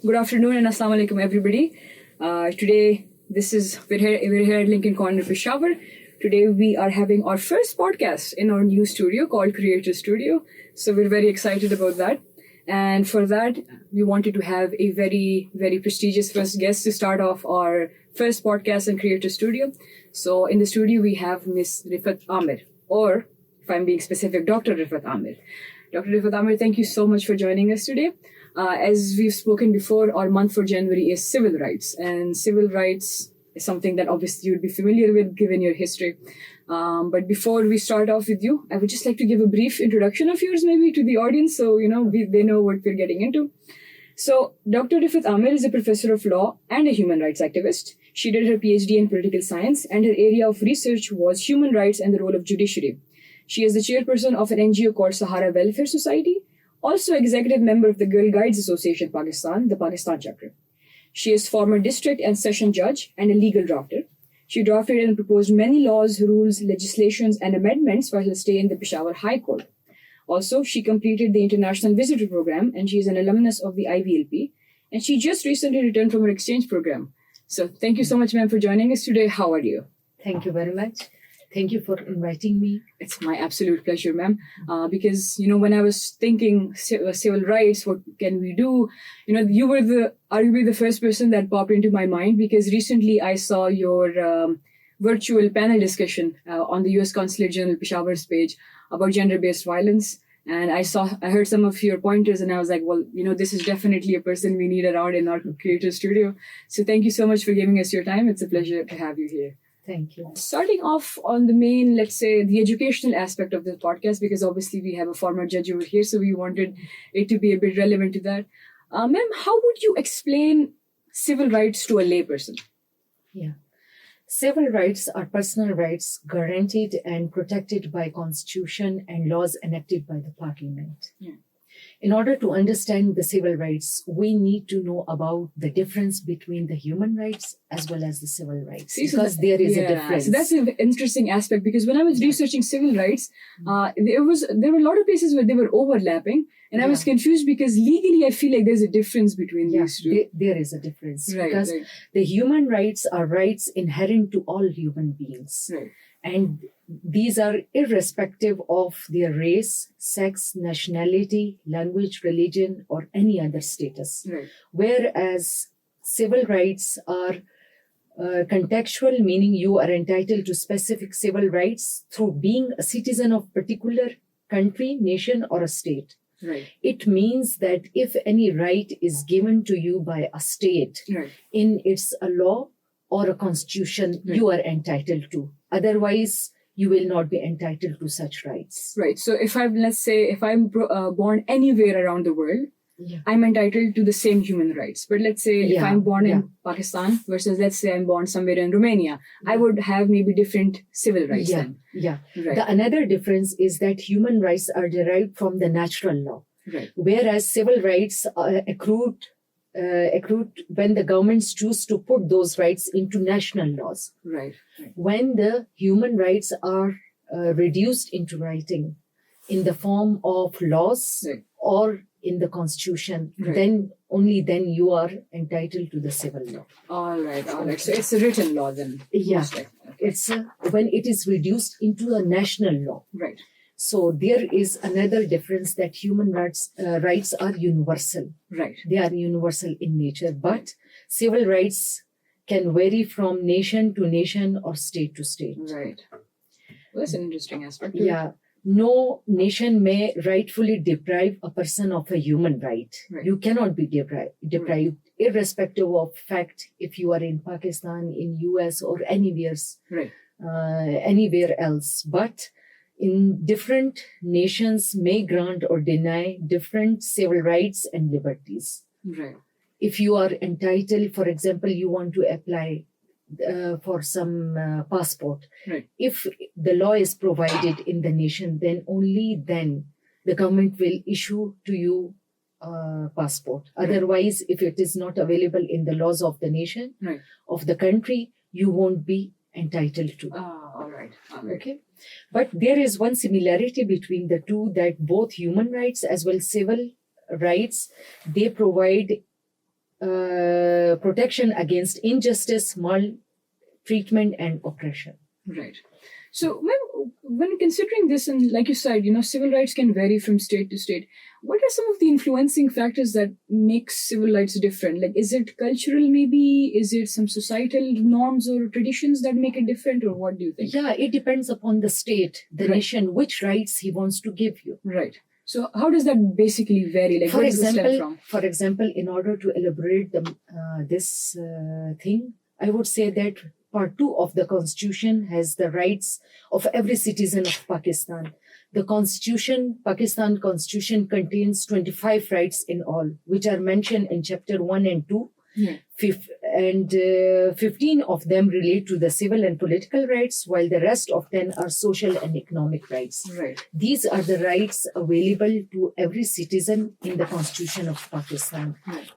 Good afternoon and Assalamu alaikum, everybody. Today, we're here at Lincoln Corner, Peshawar. Today, we are having our first podcast in our new studio called Creators Studio. So we're very excited about that. And for that, we wanted to have a very, very prestigious first guest to start off our first podcast in Creators Studio. So in the studio, we have Miss Riffat Amir, or if I'm being specific, Dr. Riffat Amir. Dr. Riffat Amir, thank you so much for joining us today. As we've spoken before, our month for January is civil rights. And civil rights is something that obviously you'd be familiar with given your history. But before we start off with you, I would just like to give a brief introduction of yours maybe to the audience so, they know what we're getting into. So Dr. Riffat Amir is a professor of law and a human rights activist. She did her PhD in political science and her area of research was human rights and the role of judiciary. She is the chairperson of an NGO called Sahara Welfare Society, also executive member of the Girl Guides Association Pakistan, the Pakistan chapter. She is former district and session judge and a legal drafter. She drafted and proposed many laws, rules, legislations, and amendments for her stay in the Peshawar High Court. Also, she completed the International Visitor Program, and she is an alumnus of the IVLP, and she just recently returned from her exchange program. So thank you so much, ma'am, for joining us today. How are you? Thank you very much. Thank you for inviting me. It's my absolute pleasure, ma'am. Because, when I was thinking civil rights, what can we do? You were arguably the first person that popped into my mind because recently I saw your virtual panel discussion on the U.S. Consulate General Peshawar's page about gender-based violence. And I heard some of your pointers and I was like, well, this is definitely a person we need around in our creator studio. So thank you so much for giving us your time. It's a pleasure to have you here. Thank you. Starting off on the main, let's say, the educational aspect of the podcast, because obviously we have a former judge over here, so we wanted it to be a bit relevant to that. Ma'am, how would you explain civil rights to a layperson? Yeah. Civil rights are personal rights guaranteed and protected by Constitution and laws enacted by the Parliament. Yeah. In order to understand the civil rights, we need to know about the difference between the human rights as well as the civil rights. Because there is a difference. So that's an interesting aspect because when I was researching civil rights, there were a lot of places where they were overlapping. And I was confused because legally I feel like there's a difference between these two. There is a difference. Because the human rights are rights inherent to all human beings. Right. And these are irrespective of their race, sex, nationality, language, religion, or any other status. Right. Whereas civil rights are contextual, meaning you are entitled to specific civil rights through being a citizen of particular country, nation, or a state. Right. It means that if any right is given to you by a state in its a law or a constitution, you are entitled to. Otherwise, you will not be entitled to such rights. Right. So if I'm born anywhere around the world, I'm entitled to the same human rights. But let's say if I'm born in Pakistan versus let's say I'm born somewhere in Romania, I would have maybe different civil rights then. Yeah. Right. The another difference is that human rights are derived from the natural law. Right. Whereas civil rights are accrued when the governments choose to put those rights into national laws. Right. When the human rights are reduced into writing in the form of laws or in the constitution, then you are entitled to the civil law. All right. So it's a written law then. Yeah. It's when it is reduced into a national law. Right. So there is another difference that human rights are universal. Right. They are universal in nature, but civil rights can vary from nation to nation or state to state. Right. Well, that's an interesting aspect. Yeah. No nation may rightfully deprive a person of a human right. You cannot be deprived, irrespective of fact, if you are in Pakistan, in US, or anywhere else. But in different nations may grant or deny different civil rights and liberties. Right. If you are entitled, for example, you want to apply for some passport. Right. If the law is provided in the nation, then only then the government will issue to you a passport. Right. Otherwise, if it is not available in the laws of the nation, of the country, you won't be entitled to. All right. Okay. But there is one similarity between the two, that both human rights as well as civil rights, they provide protection against injustice, maltreatment, and oppression. Right. So, ma'am, when considering this, and like you said, civil rights can vary from state to state. What are some of the influencing factors that make civil rights different? Like, is it cultural maybe? Is it some societal norms or traditions that make it different? Or what do you think? Yeah, it depends upon the state, the nation, which rights he wants to give you. Right. So how does that basically vary? Like, For where does it stem from? For example, in order to elaborate this thing, I would say that Part 2 of the Constitution has the rights of every citizen of Pakistan. The Pakistan Constitution contains 25 rights in all, which are mentioned in Chapter 1 and 2. Yeah. 15 of them relate to the civil and political rights, while the rest of them are social and economic rights. Right. These are the rights available to every citizen in the Constitution of Pakistan. Right.